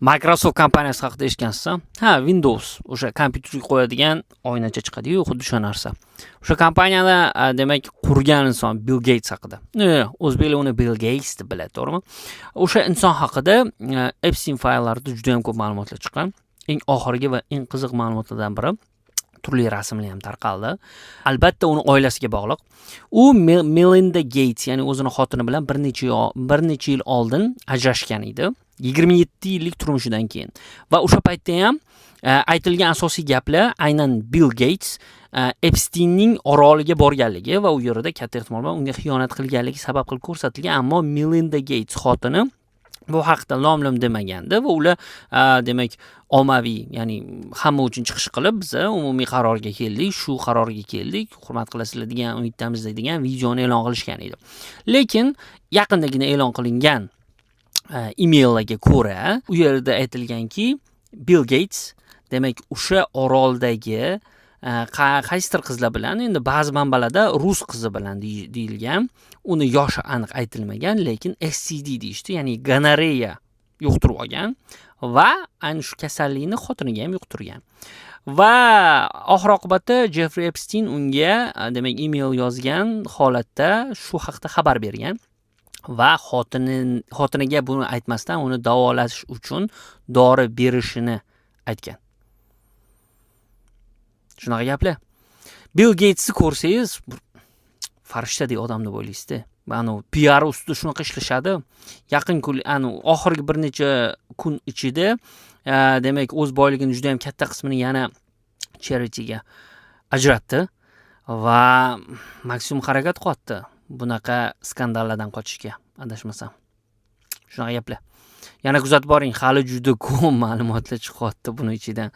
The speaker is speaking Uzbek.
Microsoft kompaniyasi haqida eshitgansiz? Ha, Windows o'sha kompyuterga qo'yadigan oynacha chiqadi-yu, xuddi o'sha narsa. O'sha kompaniyani demak qurgan inson Bill Gates haqida. O'zbeklar uni Bill Gates deb biladi, to'g'rimi? O'sha inson haqida Epstein fayllarida juda ham ko'p ma'lumotlar chiqqan. Eng oxirgi va eng qiziq ma'lumotlardan biri turli rasmlar ham tarqaldi. Albatta uni oilasiga bog'liq. U Melinda Gates, ya'ni o'zining xotini bilan bir necha yil oldin ajrashgan edi. 27 yillik turmushidan keyin. Va o'sha paytda ham aytilgan asosiy gaplar aynan Bill Gates Epsteinning oroliga borganligi va u yerda katta ehtimol bilan unga xiyonat qilganligi sabab qilib ko'rsatilgan, ammo Melinda Gates xotini bu haqda lom-lim demagandi va ular demak ommaviy, ya'ni hamma uchun chiqish qilib biz umumiy qarorga keldik, shu qarorga keldik, hurmat qilasizlar degan umiddamiz degan videoni e'lon qilishgan edi. Lekin yaqindagina e'lon qilingan emaillarga ko'ra, u yerda aytilganki, Bill Gates demak o'sha oroldagi qaysidir qizlar bilan, endi ba'zi manbalarda rus qizi bilan deyilgan, uni yoshi aniq aytilmagan, lekin STD deyishdi, ya'ni gonoreya yuqtirib olgan va ayni shu kasallikni xotiniga ham yuqtirgan. Va oxir oqibatda Jeffrey Epstein unga demak email yozgan holatda shu haqda xabar bergan va xotiniga buni aytmasdan uni davolash uchun dori berishini aytgan. Shunaqa gaplar. Bill Gatesni ko'rsangiz, farishtadek odam deb o'ylaysiz-da. Mana PR ustida shunaqa ishlashadi. Yaqin oxirgi bir necha kun ichida demak o'z boyligining juda ham katta qismini yana charityga ajratdi va maksimum harakat qilyapti bunaqa skandallardan qochishga, adashmasam. Shunaqa gaplar. Yana kuzatib boring, hali juda ko'p ma'lumotlar chiqyapti buning ichidan.